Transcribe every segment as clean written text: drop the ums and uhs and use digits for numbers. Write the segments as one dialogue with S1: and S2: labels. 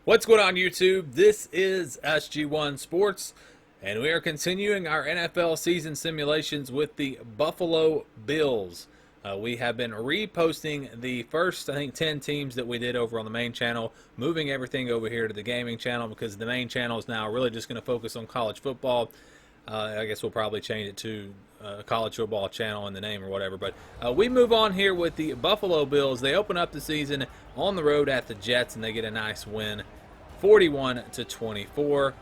S1: What's going on, YouTube? This is SG1 Sports, and we are continuing our NFL season simulations with the Buffalo Bills. We have been reposting the first, 10 teams that we did over on the main channel, moving everything over here to the gaming channel because the main channel is now really just going to focus on college football. I guess we'll probably change it to college football channel in the name or whatever. But we move on here with the Buffalo Bills. They open up the season on the road at the Jets, and they get a nice win, 41-24.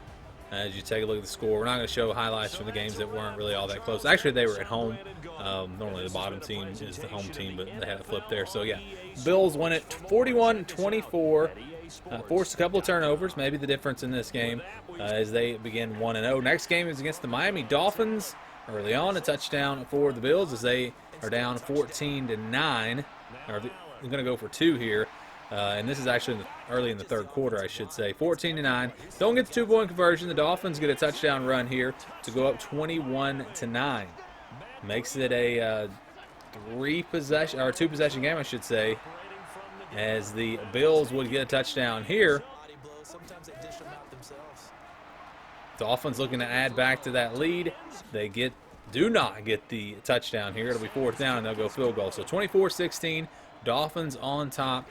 S1: As you take a look at the score, we're not going to show highlights from the games that weren't really all that close. Actually, they were at home. Normally the bottom team is the home team, but they had a flip there. So, yeah, Bills win it 41-24. Forced a couple of turnovers, maybe the difference in this game, as they begin 1-0. Next game is against the Miami Dolphins. Early on, a touchdown for the Bills as they are down 14-9. They're going to go for two here. And this is actually early in the third quarter, I should say. 14-9. Don't get the two-point conversion. The Dolphins get a touchdown run here to go up 21-9. Makes it a two-possession game, I should say, as the Bills would get a touchdown here. Dolphins looking to add back to that lead. They do not get the touchdown here. It'll be fourth down, and they'll go field goal. So 24-16, Dolphins on top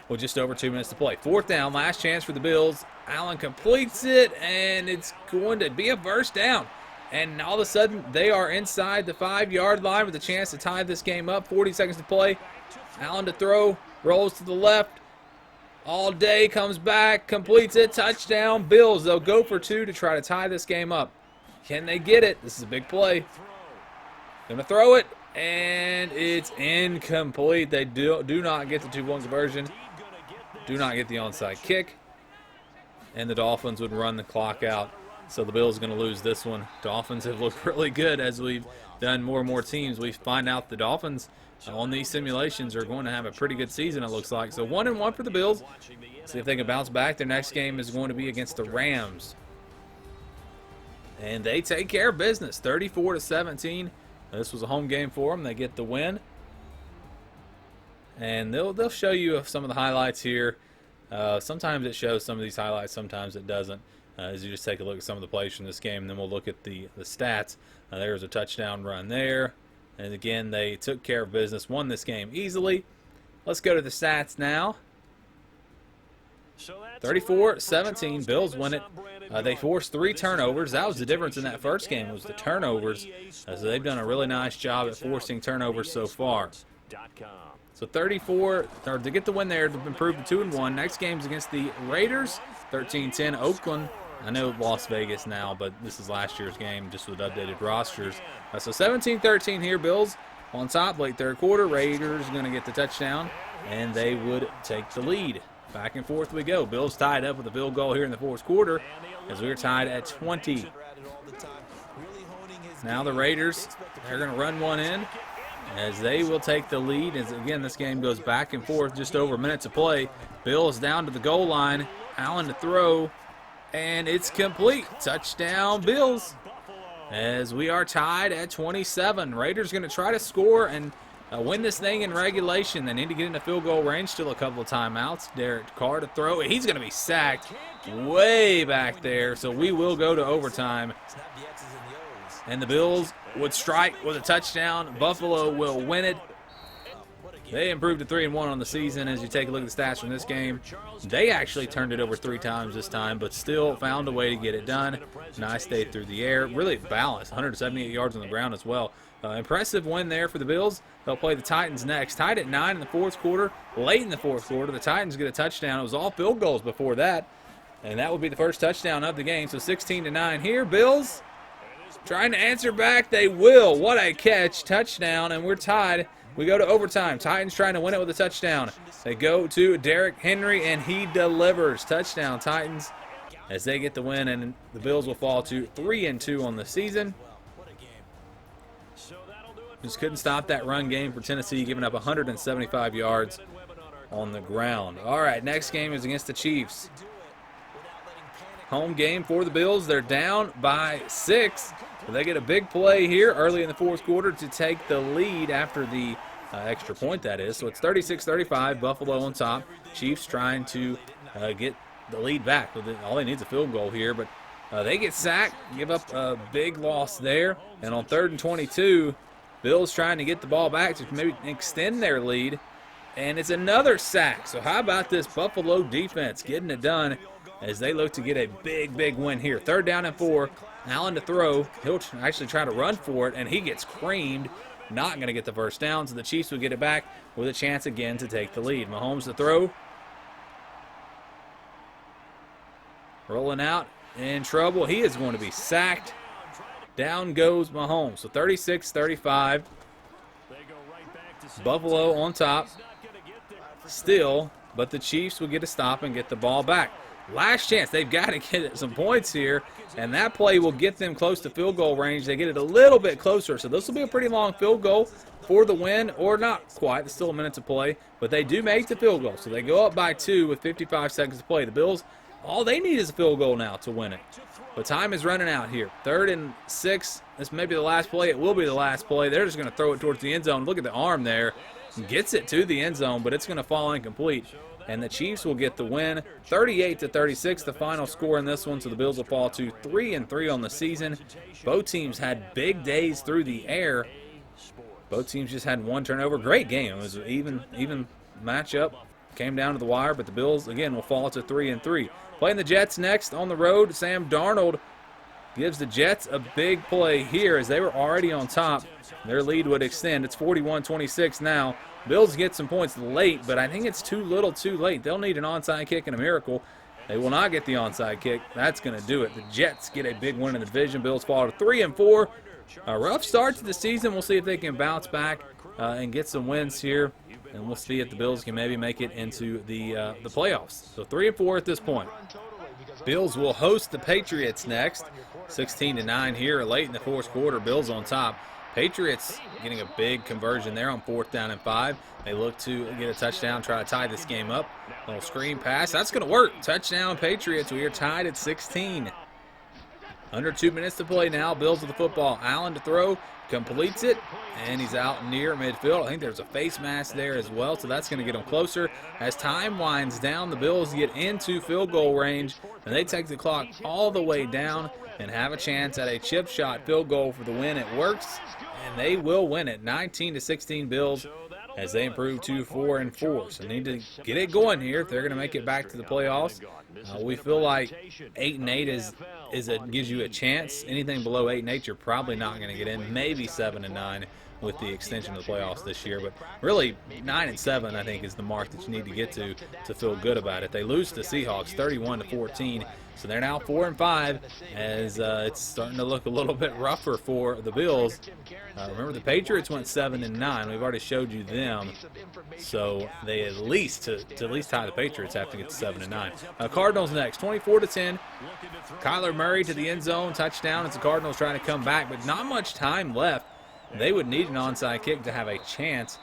S1: with just over 2 minutes to play. Fourth down, last chance for the Bills. Allen completes it, and it's going to be a first down. And all of a sudden, they are inside the 5-yard line with a chance to tie this game up. 40 seconds to play. Allen to throw, rolls to the left. All day, comes back, completes it, touchdown. Bills, they'll go for two to try to tie this game up. Can they get it? This is a big play. Gonna throw it, and it's incomplete. They do not get the two-point conversion. Do not get the onside kick. And the Dolphins would run the clock out. So the Bills are going to lose this one. Dolphins have looked really good as we've done more and more teams. We find out the Dolphins on these simulations are going to have a pretty good season, it looks like. So 1-1 for the Bills. See if they can bounce back. Their next game is going to be against the Rams. And they take care of business, 34-17. This was a home game for them. They get the win. And they'll show you some of the highlights here. Sometimes it shows some of these highlights, sometimes it doesn't. As you just take a look at some of the plays from this game, and then we'll look at the stats. There's a touchdown run there. And again, they took care of business, won this game easily. Let's go to the stats now. 34-17, Bills win it. They forced 3 turnovers. That was the difference in that first game, was the turnovers. So they've done a really nice job at forcing turnovers so far. So 34, or to get the win there, to improve to 2-1. Next game's against the Raiders, 13-10. Oakland, I know Las Vegas now, but this is last year's game, just with updated rosters. So 17-13 here, Bills on top, late third quarter. Raiders going to get the touchdown, and they would take the lead. Back and forth we go. Bills tied up with a field goal here in the fourth quarter, as we're tied at 20. Now the Raiders, they're going to run one in, as they will take the lead. As again, this game goes back and forth, just over a minute to play. Bills down to the goal line. Allen to throw, and it's complete. Touchdown, Bills. As we are tied at 27. Raiders going to try to score and win this thing in regulation. They need to get into field goal range. Still a couple of timeouts. Derek Carr to throw. He's going to be sacked way back there. So we will go to overtime. And the Bills would strike with a touchdown. Buffalo will win it. They improved to 3-1 on the season. As you take a look at the stats from this game, they actually turned it over 3 times this time, but still found a way to get it done. Nice day through the air. Really balanced. 178 yards on the ground as well. Impressive win there for the Bills. They'll play the Titans next. Tied at 9 in the fourth quarter. Late in the fourth quarter, the Titans get a touchdown. It was all field goals before that, and that would be the first touchdown of the game. So 16-9 here. Bills trying to answer back. They will. What a catch. Touchdown, and we're tied. We go to overtime. Titans trying to win it with a touchdown. They go to Derrick Henry, and he delivers. Touchdown, Titans, as they get the win, and the Bills will fall to 3-2 on the season. Just couldn't stop that run game for Tennessee, giving up 175 yards on the ground. All right, next game is against the Chiefs. Home game for the Bills. They're down by 6. They get a big play here early in the fourth quarter to take the lead after the extra point, that is. So it's 36-35, Buffalo on top. Chiefs trying to get the lead back. All they need is a field goal here, but they get sacked, give up a big loss there. And on 3rd and 22, Bills trying to get the ball back to maybe extend their lead. And it's another sack. So how about this Buffalo defense getting it done as they look to get a big, big win here. 3rd down and 4. Allen to throw. He'll actually try to run for it, and he gets creamed. Not going to get the first down, so the Chiefs will get it back with a chance again to take the lead. Mahomes to throw. Rolling out, in trouble. He is going to be sacked. Down goes Mahomes. So 36-35. Buffalo on top still, but the Chiefs will get a stop and get the ball back. Last chance. They've got to get some points here, and that play will get them close to field goal range. They get it a little bit closer, so this will be a pretty long field goal for the win, or not quite. There's still a minute to play, but they do make the field goal, so they go up by 2 with 55 seconds to play. The Bills, all they need is a field goal now to win it. But time is running out here. 3rd and 6. This may be the last play. It will be the last play. They're just going to throw it towards the end zone. Look at the arm there. Gets it to the end zone, but it's going to fall incomplete. And the Chiefs will get the win. 38-36, the final score in this one. So the Bills will fall to 3-3 on the season. Both teams had big days through the air. Both teams just had one turnover. Great game. It was an even matchup. Came down to the wire, but the Bills, again, will fall to 3-3. Playing the Jets next on the road. Sam Darnold gives the Jets a big play here as they were already on top. Their lead would extend. It's 41-26 now. Bills get some points late, but I think it's too little too late. They'll need an onside kick and a miracle. They will not get the onside kick. That's going to do it. The Jets get a big win in the division. Bills fall to 3-4. A rough start to the season. We'll see if they can bounce back and get some wins here. And we'll see if the Bills can maybe make it into the playoffs. So 3-4 at this point. Bills will host the Patriots next. 16-9 here late in the fourth quarter. Bills on top. Patriots getting a big conversion there on 4th down and 5. They look to get a touchdown, try to tie this game up. Little screen pass. That's going to work. Touchdown Patriots. We are tied at 16. Under 2 minutes to play now. Bills with the football. Allen to throw. Completes it. And he's out near midfield. I think there's a face mask there as well, so that's going to get him closer. As time winds down, the Bills get into field goal range, and they take the clock all the way down and have a chance at a chip shot field goal for the win. It works, and they will win it. 19-16 Bills as they improve to 4-4. So need to get it going here if they're going to make it back to the playoffs. We feel like 8-8 gives you a chance. Anything below 8-8, you're probably not going to get in. Maybe 7-9 with the extension of the playoffs this year. But really, 9-7 I think is the mark that you need to get to feel good about it. They lose to the Seahawks 31-14. So they're now 4-5 as it's starting to look a little bit rougher for the Bills. Remember, the Patriots went 7-9. We've already showed you them. So they at least to at least tie the Patriots have to get to 7-9. Cardinals next, 24-10. Kyler Murray to the end zone, touchdown. It's the Cardinals trying to come back, but not much time left. They would need an onside kick to have a chance,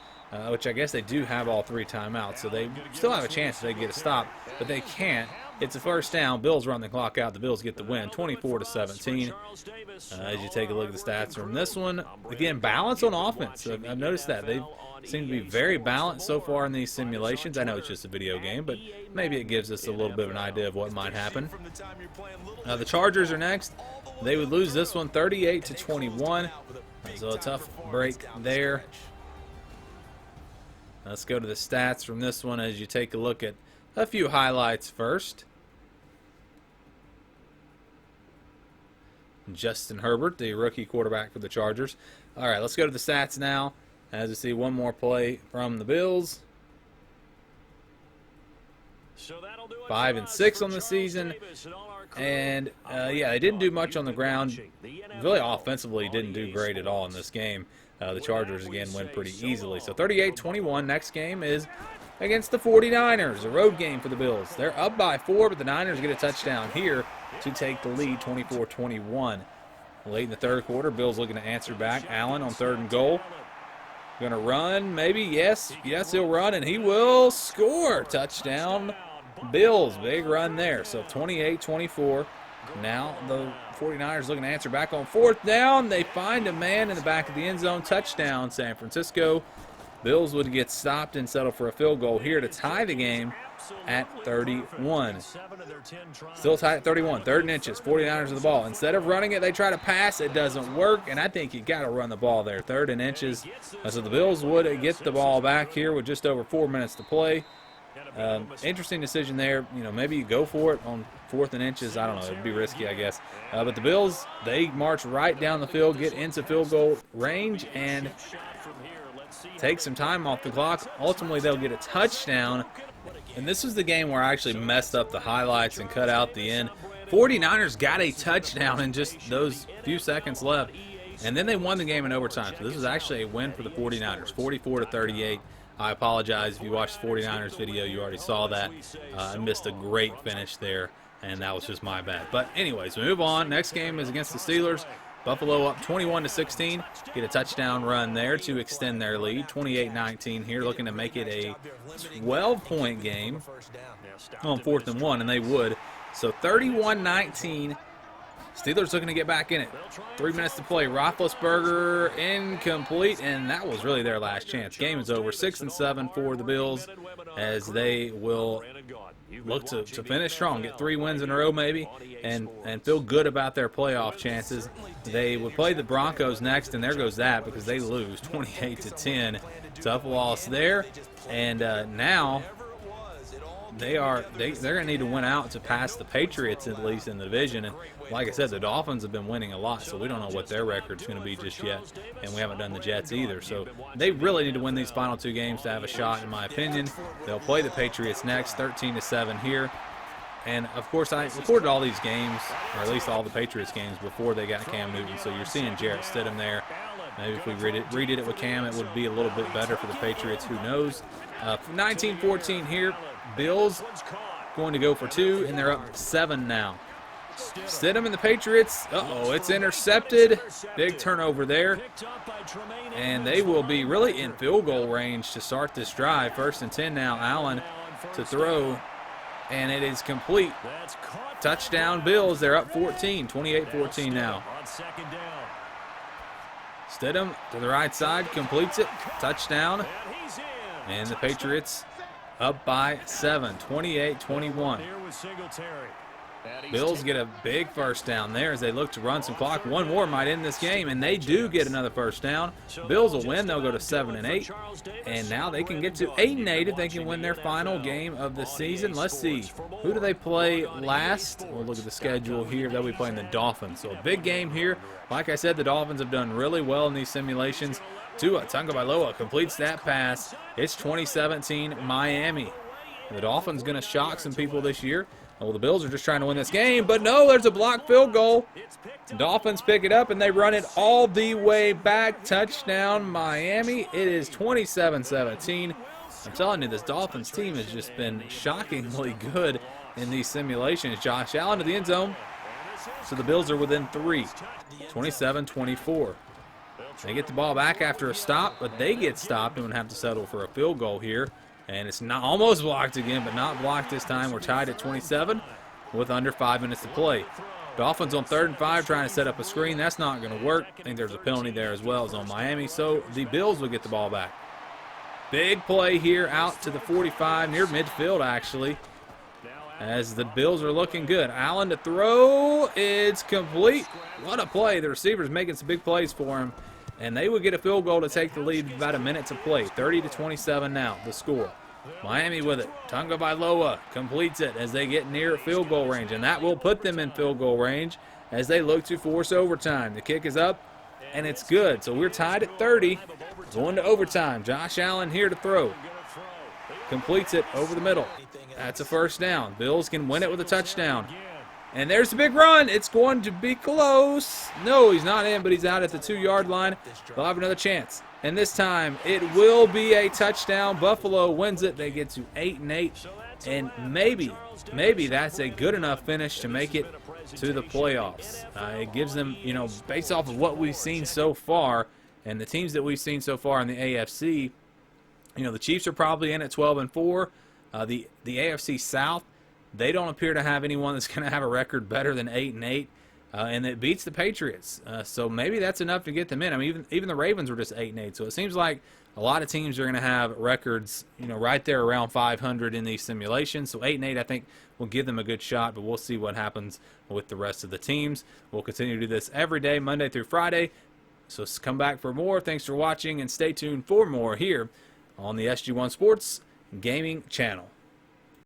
S1: which I guess they do have all 3 timeouts. So they still have a chance if they get a stop, but they can't. It's a first down. Bills run the clock out. The Bills get the win, 24-17. As you take a look at the stats from this one, again, balance on offense. I've noticed that. They seem to be very balanced so far in these simulations. I know it's just a video game, but maybe it gives us a little bit of an idea of what might happen. The Chargers are next. They would lose this one 38-21. So a tough break there. Let's go to the stats from this one as you take a look at a few highlights first. Justin Herbert, the rookie quarterback for the Chargers. All right, let's go to the stats now. As you see, one more play from the Bills. 5-6 on the season. And, yeah, they didn't do much on the ground. Really offensively didn't do great at all in this game. The Chargers, again, win pretty easily. So 38-21. Next game is against the 49ers, a road game for the Bills. They're up by 4, but the Niners get a touchdown here to take the lead 24-21. Late in the third quarter, Bills looking to answer back. Allen on 3rd and goal. Going to run, maybe, yes, he'll run, and he will score. Touchdown, Bills, big run there. So 28-24. Now the 49ers looking to answer back on 4th down. They find a man in the back of the end zone. Touchdown, San Francisco. Bills would get stopped and settle for a field goal here to tie the game at 31. Still tied at 31. 3rd and inches. 49ers with the ball. Instead of running it, they try to pass. It doesn't work, and I think you got to run the ball there. 3rd and inches. So the Bills would get the ball back here with just over 4 minutes to play. Interesting decision there. You know, maybe you go for it on 4th and inches. I don't know. It'd be risky, I guess. But the Bills, they march right down the field, get into field goal range, and take some time off the clock. Ultimately, they'll get a touchdown. And this was the game where I actually messed up the highlights and cut out the end. 49ers got a touchdown in just those few seconds left. And then they won the game in overtime. So this was actually a win for the 49ers, 44-38. I apologize. If you watched the 49ers video, you already saw that. I missed a great finish there, and that was just my bad. But anyways, we move on. Next game is against the Steelers. Buffalo up 21-16. Get a touchdown run there to extend their lead. 28-19 here, looking to make it a 12-point game on 4th and 1, and they would. So 31-19. Steelers looking to get back in it. 3 minutes to play. Roethlisberger incomplete, and that was really their last chance. Game is over. 6-7 for the Bills, as they will look to finish strong, get 3 wins in a row maybe, and feel good about their playoff chances. They would play the Broncos next, and there goes that because they lose 28-10. Tough loss there, and now they're going to need to win out to pass the Patriots, at least in the division. And like I said, the Dolphins have been winning a lot, so we don't know what their record's going to be just yet. And we haven't done the Jets either. So they really need to win these final 2 games to have a shot, in my opinion. They'll play the Patriots next, 13-7 here. And, of course, I recorded all these games, or at least all the Patriots games, before they got Cam Newton. So you're seeing Jarrett Stidham there. Maybe if we redid it with Cam, it would be a little bit better for the Patriots. Who knows? 19-14 here. Bills going to go for 2, and they're up 7 now. Stidham and the Patriots. It's intercepted. Big turnover there. And they will be really in field goal range to start this drive. 1st and 10 now. Allen to throw, and it is complete. Touchdown Bills. They're up 14. 28-14 now. Stidham to the right side. Completes it. Touchdown. And the Patriots up by 7, 28-21. Bills get a big first down there as they look to run some clock. One more might end this game, and they do get another first down. Bills will win. They'll go to 7-8, and now they can get to 8-8 if they can win their final game of the season. Let's see. Who do they play last? We'll look at the schedule here. They'll be playing the Dolphins. So a big game here. Like I said, the Dolphins have done really well in these simulations. Tua Tagovailoa completes that pass. It's 2017 Miami. The Dolphins going to shock some people this year. Well, the Bills are just trying to win this game, but no, there's a blocked field goal. The Dolphins pick it up, and they run it all the way back. Touchdown, Miami. It is 27-17. I'm telling you, this Dolphins team has just been shockingly good in these simulations. Josh Allen to the end zone. So the Bills are within 3, 27-24. They get the ball back after a stop, but they get stopped and would have to settle for a field goal here. And it's not almost blocked again, but not blocked this time. We're tied at 27 with under 5 minutes to play. Dolphins on 3rd and 5 trying to set up a screen. That's not going to work. I think there's a penalty there as well as on Miami. So the Bills will get the ball back. Big play here out to the 45, near midfield actually, as the Bills are looking good. Allen to throw. It's complete. What a play. The receiver's making some big plays for him. And they would get a field goal to take the lead with about a minute to play. 30-27 now, the score. Miami with it. Tagovailoa completes it as they get near field goal range. And that will put them in field goal range as they look to force overtime. The kick is up, and it's good. So we're tied at 30, going to overtime. Josh Allen here to throw. Completes it over the middle. That's a first down. Bills can win it with a touchdown. And there's the big run. It's going to be close. No, he's not in, but he's out at the 2-yard line. They'll have another chance. And this time, it will be a touchdown. Buffalo wins it. They get to 8-8. And maybe that's a good enough finish to make it to the playoffs. It gives them, based off of what we've seen so far and the teams that we've seen so far in the AFC, the Chiefs are probably in at 12-4. The AFC South, they don't appear to have anyone that's going to have a record better than 8-8. and it beats the Patriots. So maybe that's enough to get them in. I mean, even the Ravens were just 8-8. So it seems like a lot of teams are going to have records, right there around 500 in these simulations. So 8-8, I think, will give them a good shot. But we'll see what happens with the rest of the teams. We'll continue to do this every day, Monday through Friday. So come back for more. Thanks for watching, and stay tuned for more here on the SG1 Sports Gaming channel.